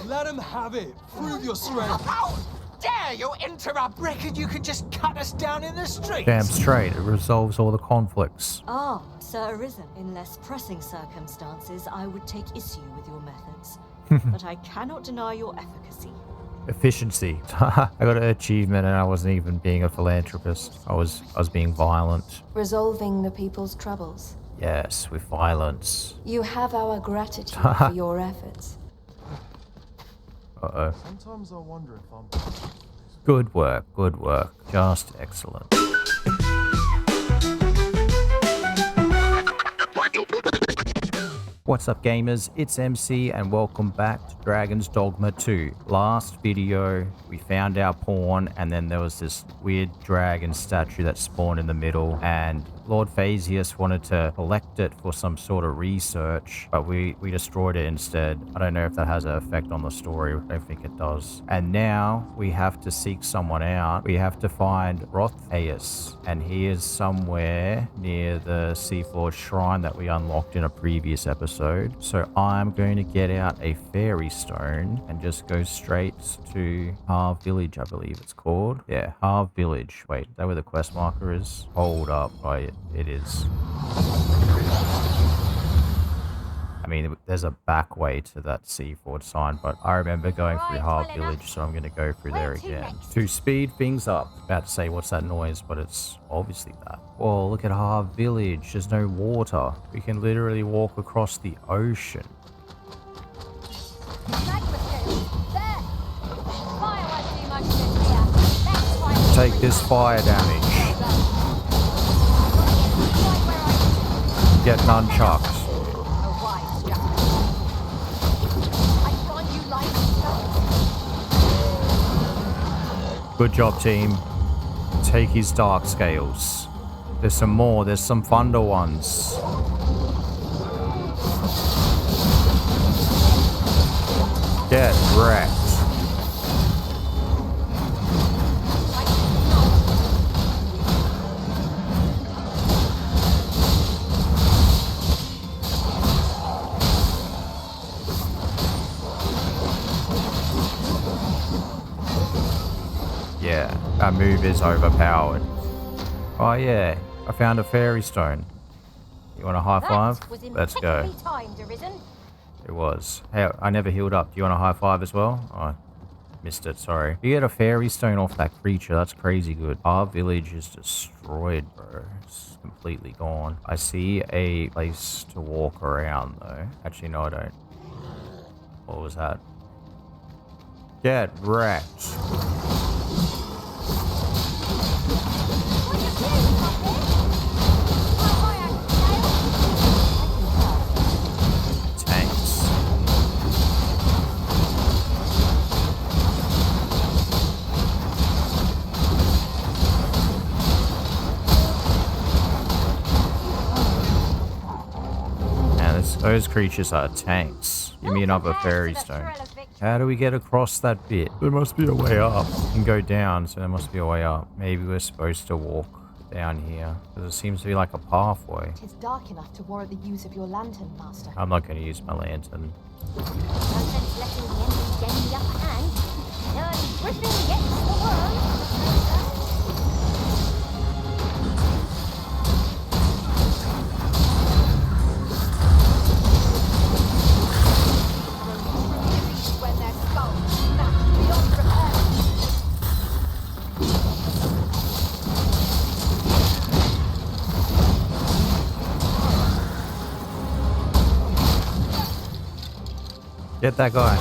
Let him have it. Prove your strength. How dare you interrupt? Reckon you could just cut us down in the streets? Damn straight, it resolves all the conflicts. Ah, Sir Arisen. In less pressing circumstances, I would take issue with your methods. But I cannot deny your efficacy. Efficiency. I got an achievement and I wasn't even being a philanthropist. I was being violent. Resolving the people's troubles. Yes, with violence. You have our gratitude for your efforts. Uh-oh. Sometimes I wonder if I'm... Good work, good work. Just excellent. What's up gamers, it's MC and welcome back to Dragon's Dogma 2. Last video we found our pawn and then there was this weird dragon statue that spawned in the middle and Lord Phasius wanted to collect it for some sort of research, but we destroyed it instead. I don't know if that has an effect on the story, I don't think it does. And now we have to seek someone out. We have to find Rothhaeus, and he is somewhere near the Seafloor Shrine that we unlocked in a previous episode. So I'm going to get out a fairy stone and just go straight to Harv Village, I believe it's called. Yeah, Harv Village. Wait, is that where the quest marker is? Hold up, right. It is. I mean, there's a back way to that Seaford sign, but I remember going through Harv Village, so I'm going to go through there again. To speed things up. About to say, what's that noise? But it's obviously that. Whoa, look at Harv Village. There's no water. We can literally walk across the ocean. Take this fire damage. Get nunchucks. Good job, team. Take his dark scales. There's some more. There's some thunder ones. Get wrecked. Yeah, that move is overpowered. Oh yeah, I found a fairy stone. You want a high five? Let's go. It was. Hey, I never healed up. Do you want a high five as well? Oh, I missed it, sorry. You get a fairy stone off that creature, that's crazy good. Our village is destroyed, bro. It's completely gone. I see a place to walk around though. Actually, no I don't. What was that? Get wrecked. Tanks. Man, those creatures are tanks. Give me another fairy stone. How do we get across that bit? There must be a way up. We can go down, so there must be a way up. Maybe we're supposed to walk down here. Because it seems to be like a pathway. It is dark enough to warrant the use of your lantern, Master. I'm not going to use my lantern. No sense letting the enemy gain the upper hand. Early Griffin gets the worm. Get that guy.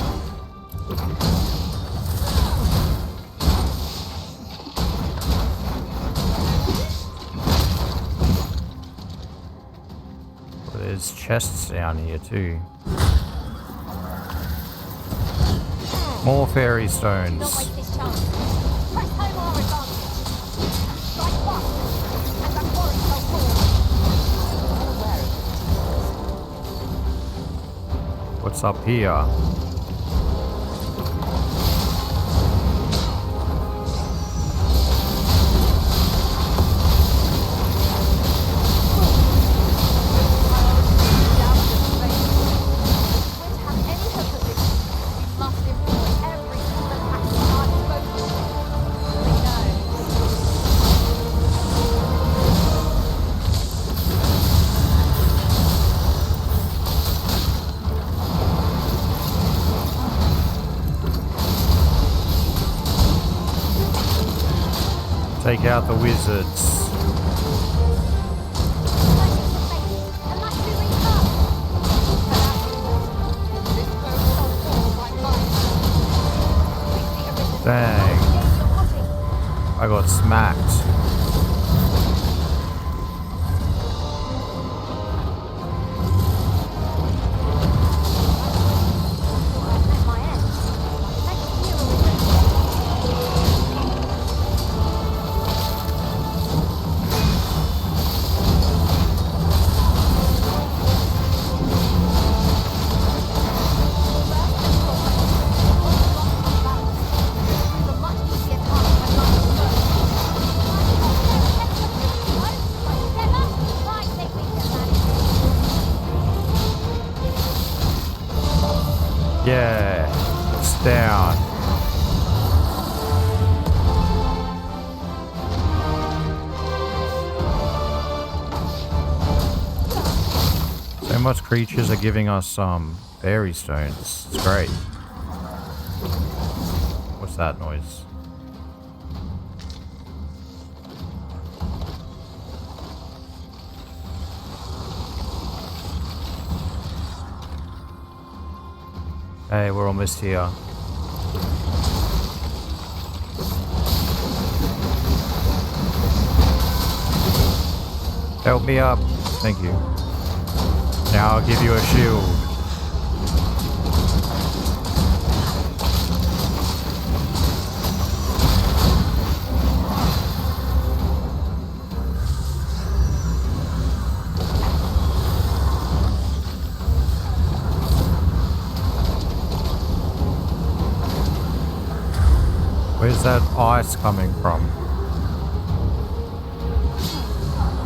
Well, there's chests down here too. More fairy stones. Don't waste this chance. Press home our advantage. Strike fast, and the forest will fall. What's up here? take out the wizards. Dang. I got smacked. Yeah, it's down. So much creatures are giving us fairy stones. It's great. What's that noise? Hey, we're almost here. Help me up. Thank you. Now I'll give you a shield. Where's that ice coming from?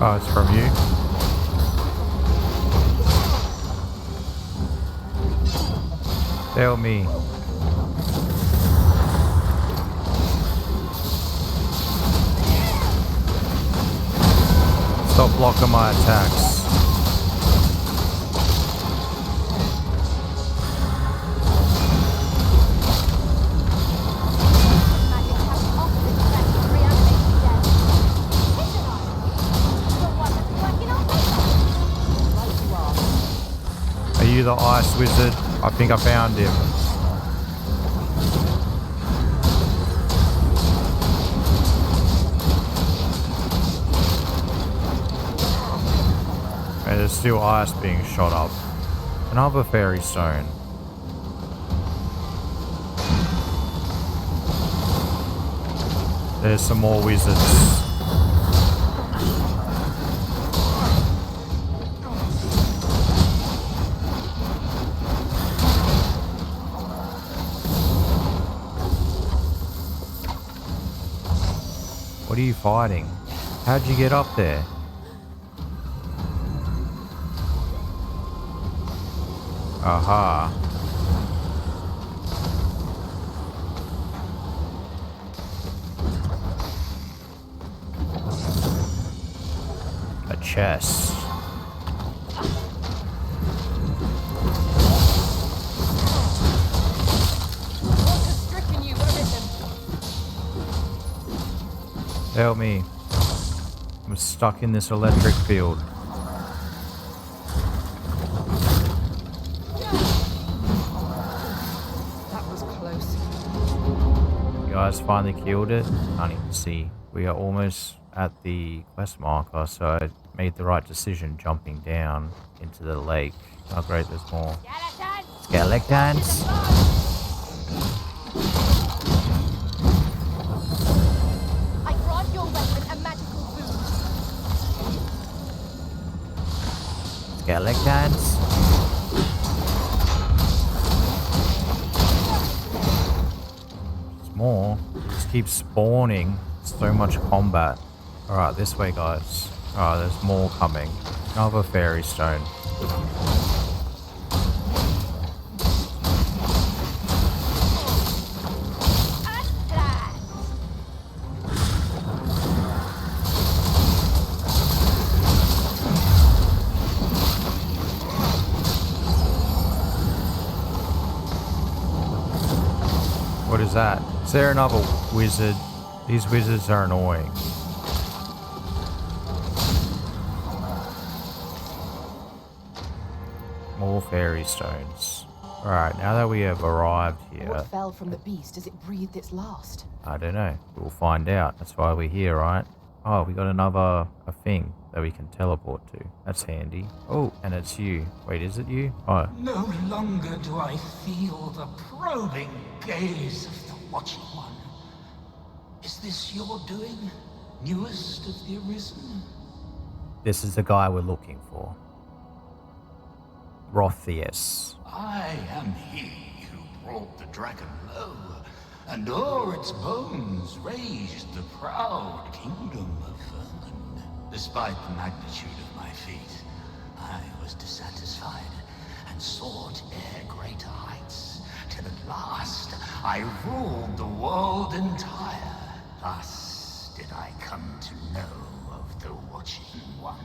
Oh, it's from you? Tell me. Stop blocking my attacks. The ice wizard. I think I found him. And there's still ice being shot up. Another fairy stone. There's some more wizards. What are you fighting? How'd you get up there? Aha. A chest. Help me. I'm stuck in this electric field. That was close. You guys finally killed it. Can't even see. We are almost at the quest marker, so I made the right decision jumping down into the lake. Oh great, there's more. Skeletons! Skeletons. There's more. It just keeps spawning. So much combat. Alright, this way guys. Alright, there's more coming. Another fairy stone. What is that? Is there another wizard? These wizards are annoying. More fairy stones. Alright, now that we have arrived here, What fell from the beast as it breathed its last? I don't know. We'll find out. That's why we're here, right? Oh, we got a thing that we can teleport to. That's handy. Oh, and it's you. Wait, is it you? Oh, No longer do I feel the probing gaze of the Watching One. Is this your doing, newest of the Arisen? this is the guy we're looking for. Rothius. I am he who brought the dragon low, and o'er its bones raised the proud kingdom of Vermund. Despite the magnitude of my feat, I was dissatisfied and sought ere greater heights, till at last I ruled the world entire. Thus did I come to know of the Watching One,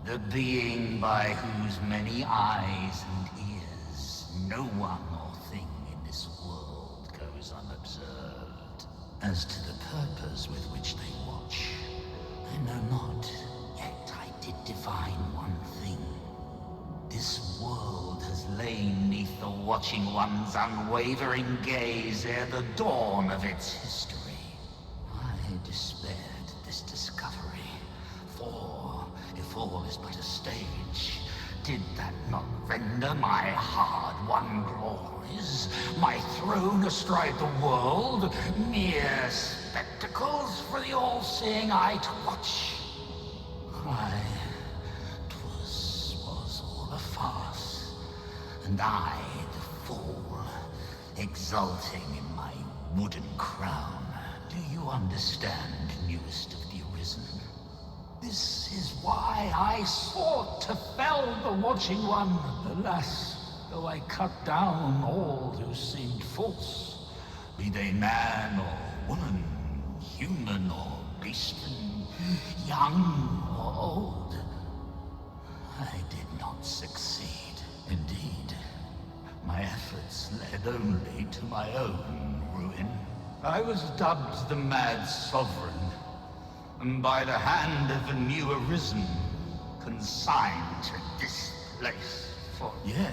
the being by whose many eyes and ears no one or thing in this world goes unobserved. As to the purpose with which they watch, I know not, yet I did divine one thing. This world has lain neath the Watching One's unwavering gaze ere the dawn of its history. I despaired at this discovery, for if all is but a stage, did that not render my hard-won glories, my throne astride the world, mere spectacles for the all-seeing eye to watch? Aye, 'twas all a farce, and I, the fool, exulting in my wooden crown. Do you understand, newest of the Arisen? This is why I sought to fell the Watching One. Alas, though I cut down all who seemed false, be they man or woman, human or beastly, young or old, I did not succeed. Indeed, my efforts led only to my own ruin. I was dubbed the Mad Sovereign, and by the hand of the new Arisen, consigned to this place. For yet,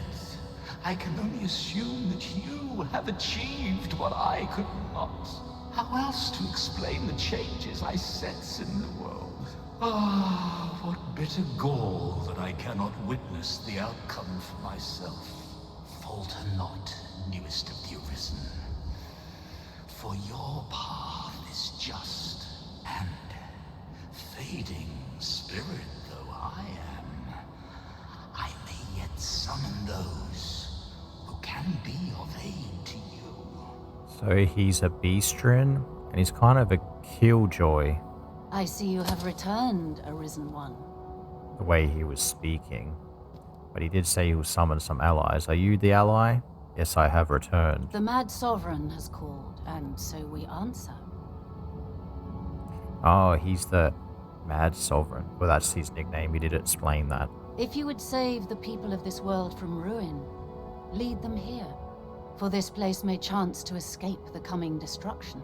I can only assume that you have achieved what I could not. How else to explain the changes I sense in the world? Ah, what bitter gall that I cannot witness the outcome for myself. Falter not, newest of the Arisen, for your path is just, and fading spirit though I am, I may yet summon those who can be of aid to you. So he's a Beastrin, and he's kind of a killjoy, I see you have returned, Arisen One. the way he was speaking. But he did say he will summon some allies. Are you the ally? Yes, I have returned. The Mad Sovereign has called, and so we answer. Oh, he's the Mad Sovereign. Well, that's his nickname. He did explain that. If you would save the people of this world from ruin, lead them here, for this place may chance to escape the coming destruction.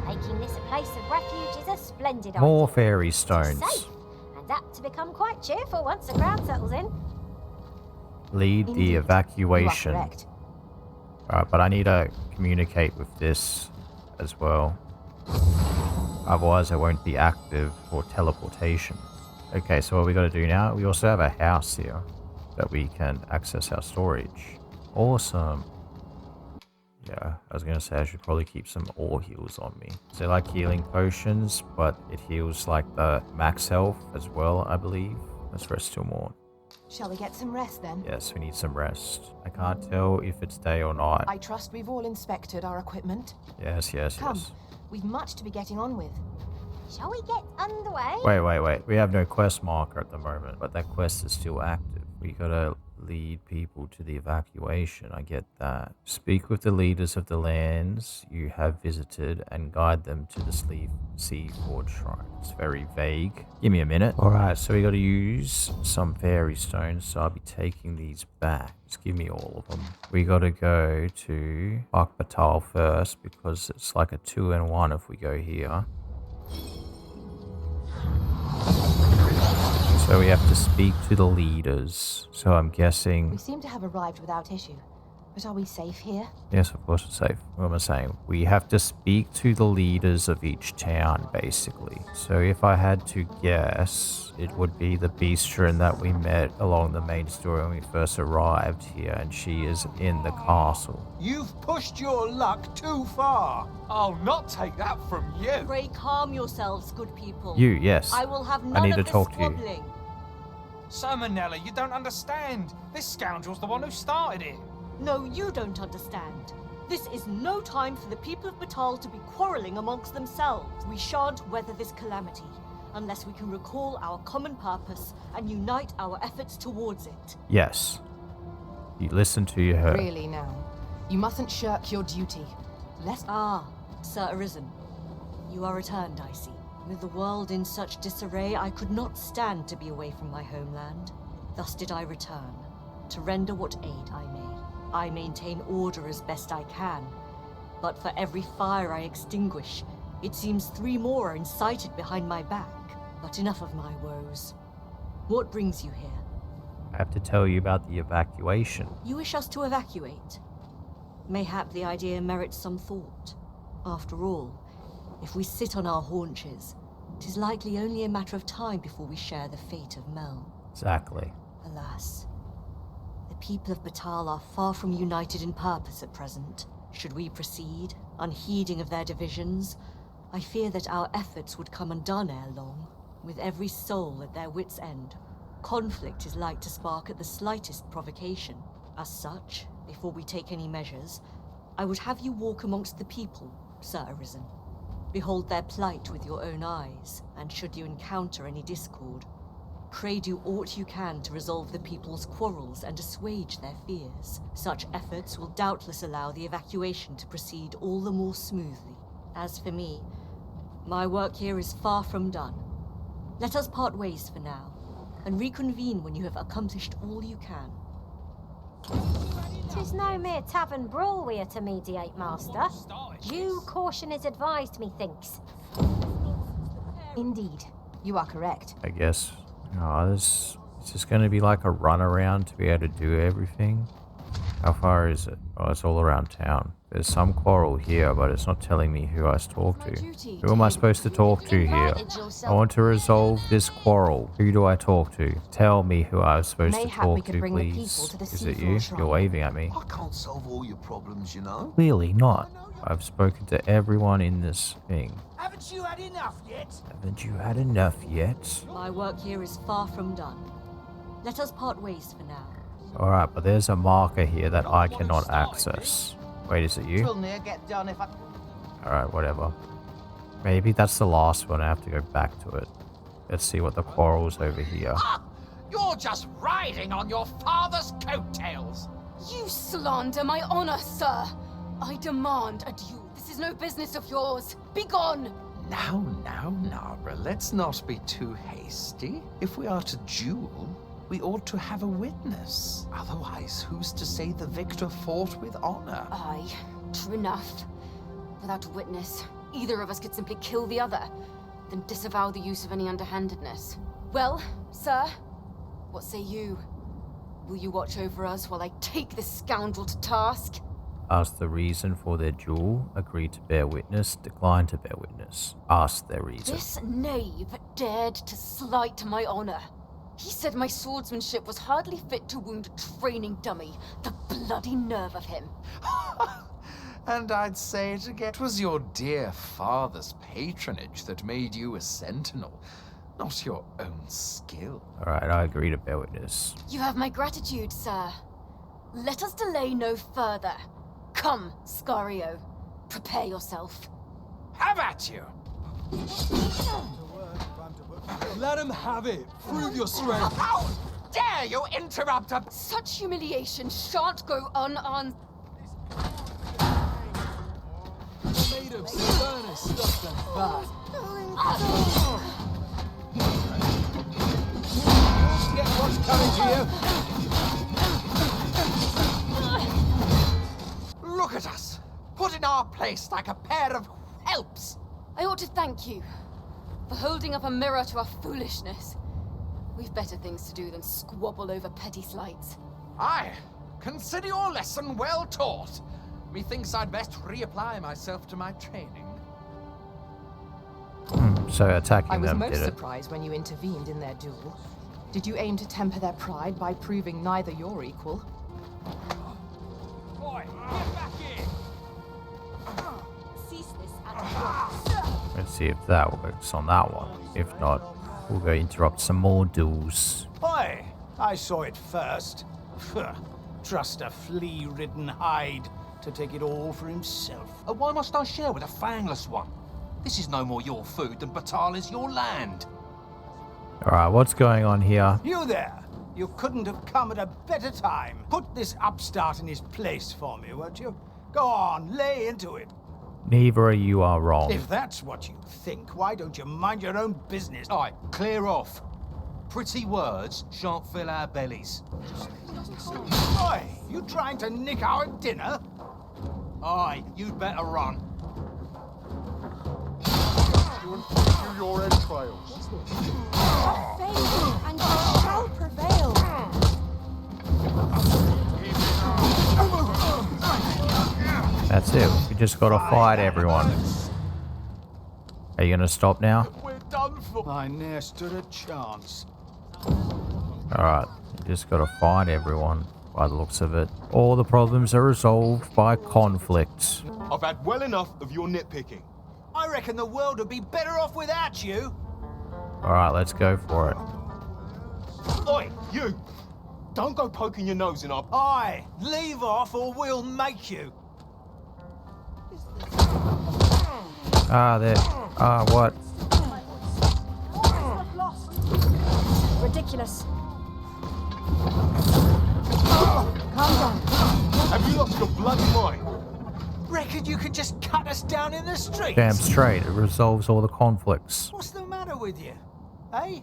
Making this a place of refuge is a splendid More idea. fairy It's stones. safe, and apt to become quite cheerful once the crowd settles in. Lead the Indeed, you are evacuation. correct. Alright, but I need to communicate with this as well. Otherwise, it won't be active for teleportation. Okay, so what we got to do now? We also have a house here that we can access our storage. Awesome. Yeah, I was going to say I should probably keep some ore heals on me. So like healing potions, but it heals like the max health as well, I believe. Let's rest 2 more. Shall we get some rest then? Yes, we need some rest. I can't tell if it's day or night. I trust we've all inspected our equipment. Yes, yes, Come, yes. we've much to be getting on with. Shall we get underway? Wait. We have no quest marker at the moment, but that quest is still active. We gotta lead people to the evacuation. I get that. Speak with the leaders of the lands you have visited and guide them to the Sea Forge Shrine. It's very vague. Give me a minute. Alright, so we gotta use some fairy stones, so I'll be taking these back. Just give me all of them. We gotta go to Battahl first, because it's like a 2-in-1 if we go here. So we have to speak to the leaders. So I'm guessing... We seem to have arrived without issue. But are we safe here? Yes, of course it's safe. What am I saying? We have to speak to the leaders of each town, basically. So if I had to guess, it would be the Beastren that we met along the main story when we first arrived here, and she is in the castle. You've pushed your luck too far. I'll not take that from you. Pray calm yourselves, good people. You, yes. I will have none I need of to this talk to you. squabbling. Manella, you don't understand. This scoundrel's the one who started it. No, you don't understand. This is no time for the people of Battahl to be quarrelling amongst themselves. We shan't weather this calamity unless we can recall our common purpose and unite our efforts towards it. Yes. You listen to her. Really now. You mustn't shirk your duty. Ah, Sir Arisen. You are returned, I see. With the world in such disarray, I could not stand to be away from my homeland. Thus did I return, to render what aid I may. I maintain order as best I can, but for every fire I extinguish, it seems 3 more are incited behind my back. But enough of my woes. What brings you here? I have to tell you about the evacuation. You wish us to evacuate? Mayhap the idea merits some thought. After all, if we sit on our haunches, it is likely only a matter of time before we share the fate of Melve. Exactly. Alas, the people of Battahl are far from united in purpose at present. Should we proceed, unheeding of their divisions, I fear that our efforts would come undone ere long. With every soul at their wits' end, conflict is like to spark at the slightest provocation. As such, before we take any measures, I would have you walk amongst the people, Sir Arisen. Behold their plight with your own eyes, and should you encounter any discord, pray do aught you can to resolve the people's quarrels and assuage their fears. Such efforts will doubtless allow the evacuation to proceed all the more smoothly. As for me, my work here is far from done. Let us part ways for now, and reconvene when you have accomplished all you can. 'Tis no mere tavern brawl we are to mediate, master. Due caution is advised, methinks. Indeed, you are correct. I guess. Oh, is this going to be like a runaround to be able to do everything? How far is it? Oh, it's all around town. There's some quarrel here, but it's not telling me who I should talk to. Who am I supposed to talk to here? I want to resolve this quarrel. Who do I talk to? Tell me who I'm supposed to talk to, please. Is it you? You're waving at me. I can't solve all your problems, you know. Clearly not. I've spoken to everyone in this thing. Haven't you had enough yet? Haven't you had enough yet? My work here is far from done. Let us part ways for now. Alright, but there's a marker here that I cannot access. Wait, is it you? Get done if I... Alright, whatever. Maybe that's the last one. I have to go back to it. Let's see what the quarrel's over here. You're just riding on your father's coattails. You slander my honor, sir. I demand a duel. This is no business of yours. Begone! Now, Nara, let's not be too hasty. If we are to duel, we ought to have a witness. Otherwise, who's to say the victor fought with honor? Aye, true enough. Without a witness, either of us could simply kill the other, then disavow the use of any underhandedness. Well, sir, what say you? Will you watch over us while I take this scoundrel to task? Ask the reason for their duel. Agree to bear witness. Decline to bear witness. Ask their reason. This knave dared to slight my honor. He said my swordsmanship was hardly fit to wound a training dummy. The bloody nerve of him. And I'd say it again. It was your dear father's patronage that made you a sentinel, not your own skill. Alright, I agree to bear witness. You have my gratitude, sir. Let us delay no further. Come, Scario. Prepare yourself. Have at you. Let him have it. Prove your strength. How dare you interrupt a... Such humiliation shan't go unanswered. Made of sterner stuff than that. Get what's coming to you. Look at us. Put in our place like a pair of whelps. I ought to thank you for holding up a mirror to our foolishness. We've better things to do than squabble over petty slights. Aye, consider your lesson well taught. Methinks I'd best reapply myself to my training. So attacking I was them most did it. surprised when you intervened in their duel. Did you aim to temper their pride by proving neither your equal? Boy, get back here! Cease this at Let's see if that works on that one. If not, we'll go interrupt some more duels. Oi, I saw it first. Trust a flea-ridden hide to take it all for himself. Why must I share with a fangless one? This is no more your food than Battahl is your land. Alright, what's going on here? You there! You couldn't have come at a better time. Put this upstart in his place for me, won't you? Go on, lay into it. Neither of you are wrong. If that's what you think, why don't you mind your own business? Aye, clear off. Pretty words shan't fill our bellies. Oi, you trying to nick our dinner? Aye, you'd better run. Your entrails. Faith and shall prevail. That's it. We just gotta fight everyone. Are you gonna stop now? We're done for. I ne'er stood a chance. Alright, you just gotta fight everyone by the looks of it. All the problems are resolved by conflict. I've had well enough of your nitpicking. I reckon the world would be better off without you. Alright, let's go for it. Oi, you! Don't go poking your nose in our... Aye, leave off or we'll make you. There. What? ridiculous. Calm down. Have you lost your bloody mind? Reckon you could just cut us down in the streets? Damn straight. It resolves all the conflicts. What's the matter with you? Eh?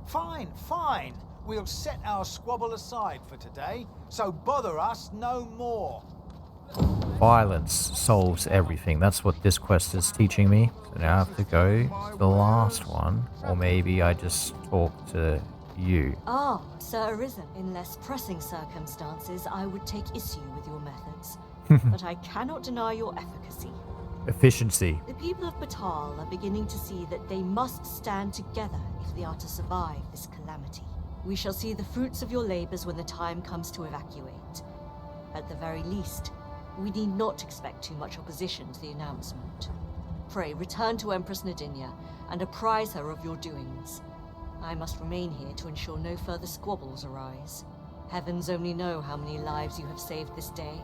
Fine, fine. We'll set our squabble aside for today, so bother us no more. Violence solves everything. That's what this quest is teaching me. So now I have to go to the last one. Or maybe I just talk to you. Ah, Sir Arisen. In less pressing circumstances, I would take issue with your methods. But I cannot deny your efficacy. Efficiency. The people of Battahl are beginning to see that they must stand together if they are to survive this calamity. We shall see the fruits of your labors when the time comes to evacuate. At the very least, we need not expect too much opposition to the announcement. Pray, return to Empress Nadinia and apprise her of your doings. I must remain here to ensure no further squabbles arise. Heavens only know how many lives you have saved this day.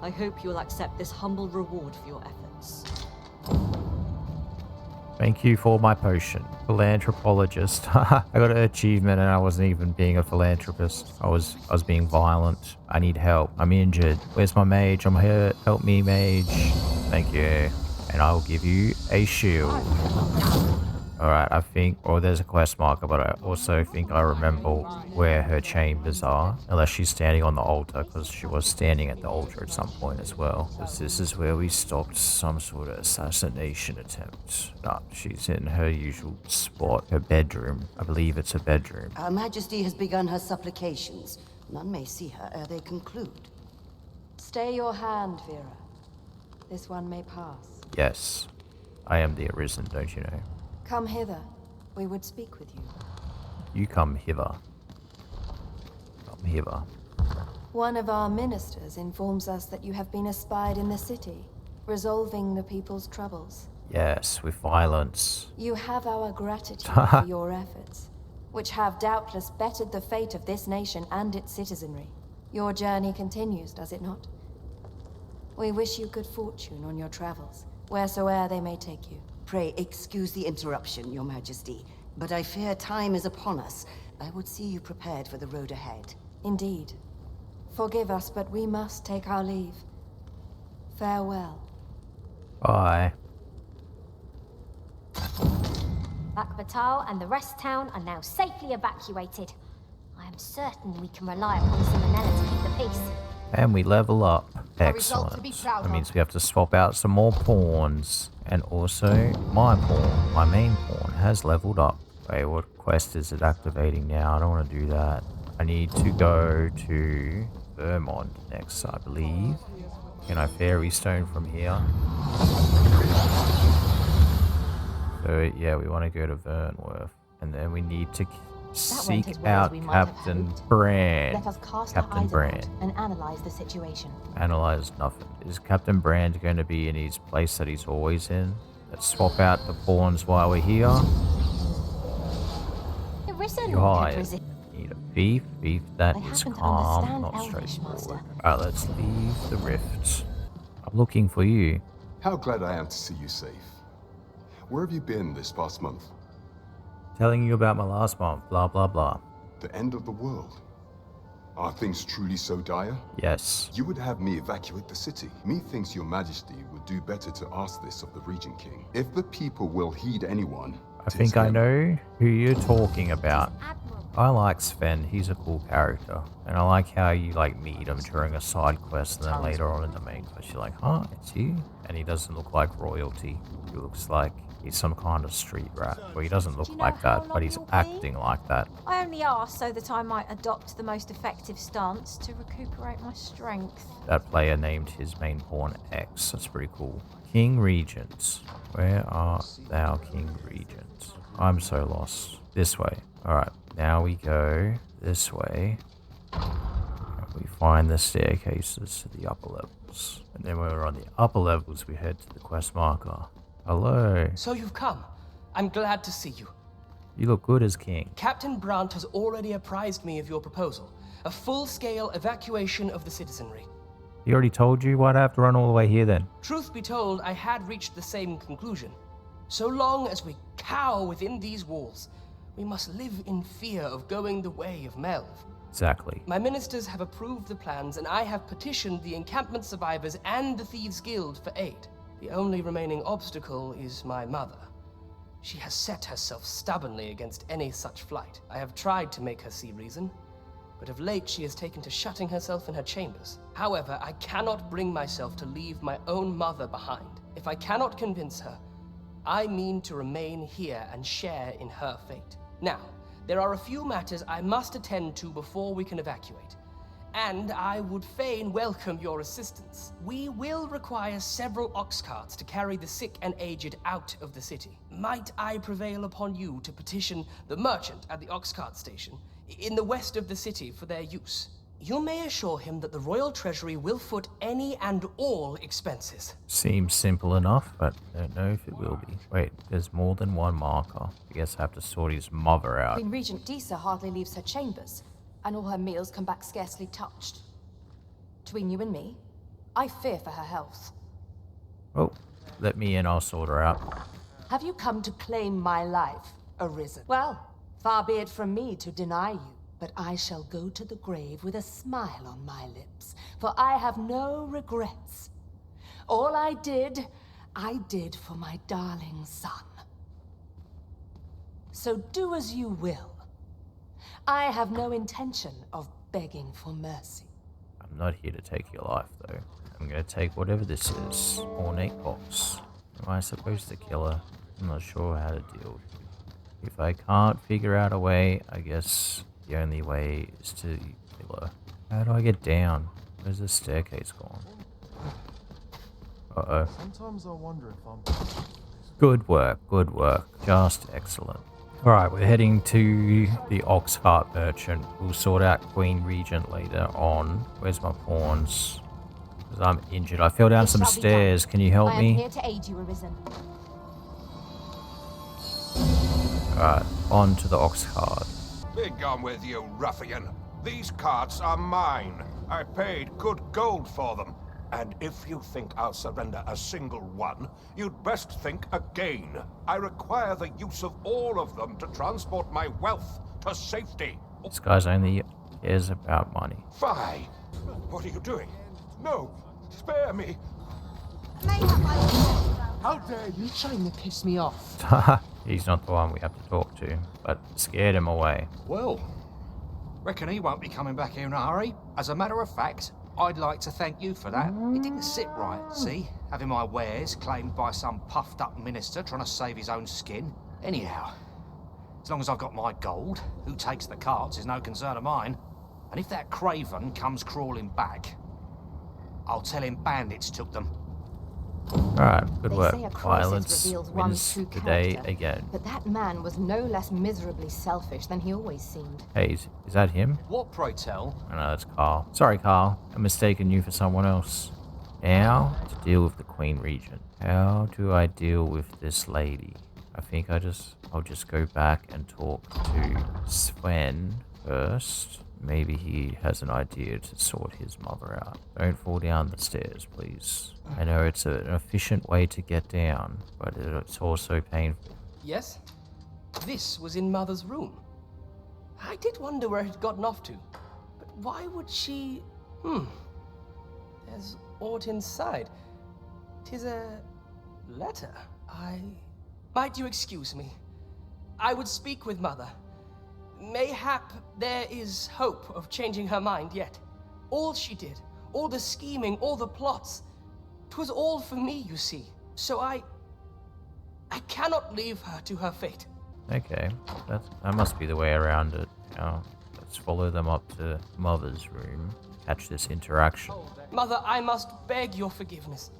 I hope you'll accept this humble reward for your efforts. Thank you for my potion. Philanthropologist. I got an achievement and I wasn't even being a philanthropist. I was being violent. I need help. I'm injured. Where's my mage? I'm hurt. Help me, mage. Thank you. And I'll give you a shield. Alright, I think... Or there's a quest marker, but I also think I remember where her chambers are. Unless she's standing on the altar, because she was standing at the altar at some point as well. Because this is where we stopped some sort of assassination attempt. No, she's in her usual spot, her bedroom. I believe it's a bedroom. Her Majesty has begun her supplications. None may see her ere they conclude. Stay your hand, Vera. This one may pass. Yes, I am the Arisen, don't you know? Come hither. We would speak with you. You come hither. Come hither. One of our ministers informs us that you have been espied in the city, resolving the people's troubles. Yes, with violence. You have our gratitude for your efforts, which have doubtless bettered the fate of this nation and its citizenry. Your journey continues, does it not? We wish you good fortune on your travels, wheresoe'er they may take you. Pray excuse the interruption, Your Majesty, but I fear time is upon us. I would see you prepared for the road ahead. Indeed. Forgive us, but we must take our leave. Farewell. Bye. Battahl and the rest town are now safely evacuated. I am certain we can rely upon Simonella to keep the peace. And we level up. result to Excellent. be proud That means of. we have to swap out some more pawns. And also, my pawn, my main pawn, has leveled up. Wait, what quest is it activating now? I don't want to do that. I need to go to Vermund next, I believe. Can I fairy stone from here? So yeah, we want to go to Vernworth. And then we need to seek out Captain Brant. Let us cast Captain our eyes Brant. about and analyze the situation. Analyze nothing. Is Captain Brant going to be in his place that he's always in? Let's swap out the pawns while we're here. Arisen, You hired. Need a beef. Beef that I is happen to calm, understand not Elvish, straightforward. Master. Alright, let's leave the rifts. I'm looking for you. How glad I am to see you safe. Where have you been this past month? Telling you about my last month, blah blah blah. The end of the world. Are things truly so dire? Yes. You would have me evacuate the city. Methinks your majesty would do better to ask this of the Regent King. If the people will heed anyone, I think I know who you're talking about. I like Sven, he's a cool character. And I like how you like meet him during a side quest and then later on in the main quest you're like, huh, it's you? And he doesn't look like royalty. He looks like he's some kind of street rat. Well, he doesn't look like that, but he's acting like that. I only asked so that I might adopt the most effective stance to recuperate my strength. That player named his main pawn X. That's pretty cool. King Regents. Where art thou, King Regents? I'm so lost. This way. Alright, now we go this way. We find the staircases to the upper levels. And then when we're on the upper levels, we head to the quest marker. Hello. So you've come. I'm glad to see you. You look good as king. Captain Brant has already apprised me of your proposal. A full-scale evacuation of the citizenry. He already told you? Why'd I have to run all the way here then? Truth be told, I had reached the same conclusion. So long as we cower within these walls, we must live in fear of going the way of Melve. Exactly. My ministers have approved the plans, and I have petitioned the encampment survivors and the Thieves' Guild for aid. The only remaining obstacle is my mother. She has set herself stubbornly against any such flight. I have tried to make her see reason, but of late she has taken to shutting herself in her chambers. However, I cannot bring myself to leave my own mother behind. If I cannot convince her, I mean to remain here and share in her fate. Now, there are a few matters I must attend to before we can evacuate, and I would fain welcome your assistance. We will require several ox carts to carry the sick and aged out of the city. Might I prevail upon you to petition the merchant at the ox cart station in the west of the city for their use? You may assure him that the royal treasury will foot any and all expenses. Seems simple enough, but I don't know if it will be. Wait, there's more than one marker. I guess I have to sort his mother out. Queen Regent Disa hardly leaves her chambers, and all her meals come back scarcely touched. Between you and me, I fear for her health. Oh, let me in, I'll sort her out. Have you come to claim my life, Arisen? Well, far be it from me to deny you, but I shall go to the grave with a smile on my lips, for I have no regrets. All I did for my darling son. So do as you will. I have no intention of begging for mercy. I'm not here to take your life, though. I'm gonna take whatever this is. Ornate box. Am I supposed to kill her? I'm not sure how to deal with it. If I can't figure out a way, I guess the only way is to kill her. How do I get down? Where's the staircase gone? Uh-oh. Sometimes I wonder if I'm... Good work, good work. Just excellent. Alright, we're heading to the ox cart merchant. We'll sort out Queen Regent later on. Where's my pawns? Because I'm injured. I fell down some stairs. Can you help I am me? here to aid you, Arisen. Alright, on to the ox cart. Be gone with you, ruffian. These carts are mine. I paid good gold for them. And if you think I'll surrender a single one, you'd best think again. I require the use of all of them to transport my wealth to safety. This guy's only cares about money. Fie! What are you doing? No! Spare me! How dare you trying to piss me off? He's not the one we have to talk to, but scared him away. Well, reckon he won't be coming back here in a hurry. As a matter of fact, I'd like to thank you for that. It didn't sit right, see? Having my wares claimed by some puffed-up minister trying to save his own skin. Anyhow, As long as I've got my gold, who takes the carts is no concern of mine. And if that craven comes crawling back, I'll tell him bandits took them. Alright, good They work. say a crisis Violence reveals one's wins true the day character, again. But that man was no less miserably selfish than he always seemed. Hey, is that him? What, pray tell? Oh no, that's Carl. Sorry, Carl. I'm mistaken you for someone else. Now, to deal with the Queen Regent. How do I deal with this lady? I think I'll just go back and talk to Sven first. Maybe he has an idea to sort his mother out. Don't fall down the stairs, please. I know it's an efficient way to get down, but it's also painful. Yes? This was in Mother's room. I did wonder where it had gotten off to. But why would she... There's aught inside. 'Tis a... letter. Might you excuse me? I would speak with Mother. Mayhap there is hope of changing her mind yet. All she did, all the scheming, all the plots, 'twas all for me, you see. So I cannot leave her to her fate. Okay, that must be the way around it. Now, let's follow them up to Mother's room. Catch this interaction. Mother, I must beg your forgiveness.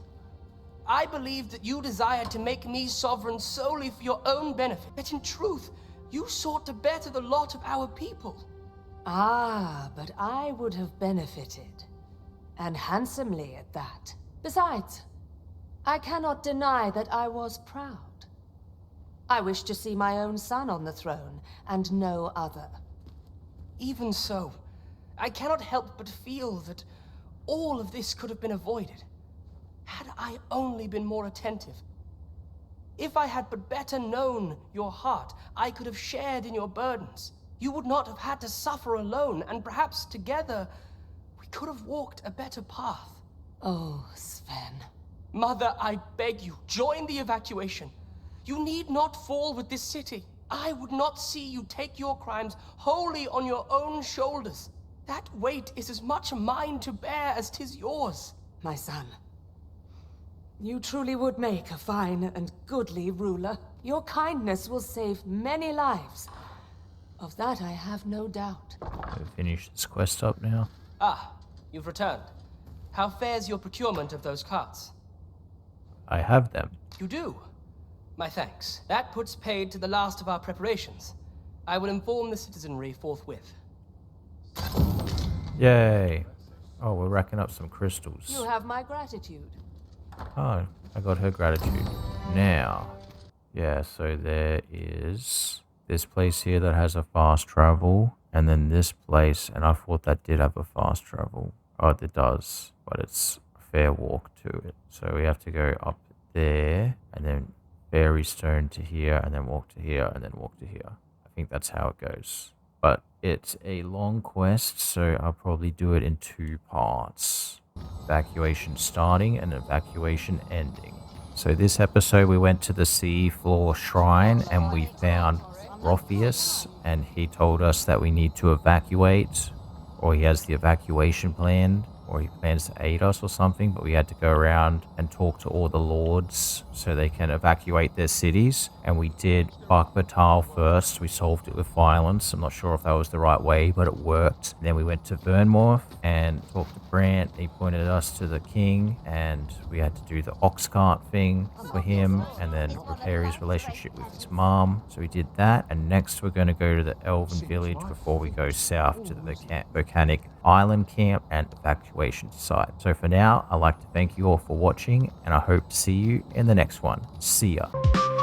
I believed that you desired to make me sovereign solely for your own benefit. But in truth, you sought to better the lot of our people. Ah, but I would have benefited. And handsomely at that. Besides, I cannot deny that I was proud. I wish to see my own son on the throne, and no other. Even so, I cannot help but feel that all of this could have been avoided, had I only been more attentive. If I had but better known your heart, I could have shared in your burdens. You would not have had to suffer alone, and perhaps together, we could have walked a better path. Oh, Sven. Mother, I beg you, join the evacuation. You need not fall with this city. I would not see you take your crimes wholly on your own shoulders. That weight is as much mine to bear as 'tis yours. My son, you truly would make a fine and goodly ruler. Your kindness will save many lives. Of that I have no doubt. We've finished this quest up now. Ah, you've returned. How fares your procurement of those carts? I have them. You do? My thanks. That puts paid to the last of our preparations. I will inform the citizenry forthwith. Yay. Oh, we're racking up some crystals. You have my gratitude. Oh, I got her gratitude. Now, yeah, so there is this place here that has a fast travel, and then this place, and I thought that did have a fast travel. Oh, it does, but it's a fair walk to it. So we have to go up there, and then fairy stone to here, and then walk to here, and then walk to here. I think that's how it goes. But it's a long quest, so I'll probably do it in 2 parts. Evacuation starting and evacuation ending. So this episode we went to the sea floor shrine and we found Orpheus, and he told us that we need to evacuate, or he has the evacuation plan, or he plans to aid us or something, but we had to go around and talk to all the lords so they can evacuate their cities. And we did Battahl first. We solved it with violence. I'm not sure if that was the right way, but it worked. Then we went to Vernworth and talked to Brant. He pointed us to the king, and we had to do the ox cart thing for him, and then repair his relationship with his mom. So we did that, and next we're going to go to the Elven village before we go south to the volcanic island camp and evacuation site. So for now, I'd like to thank you all for watching, and I hope to see you in the next one. See ya.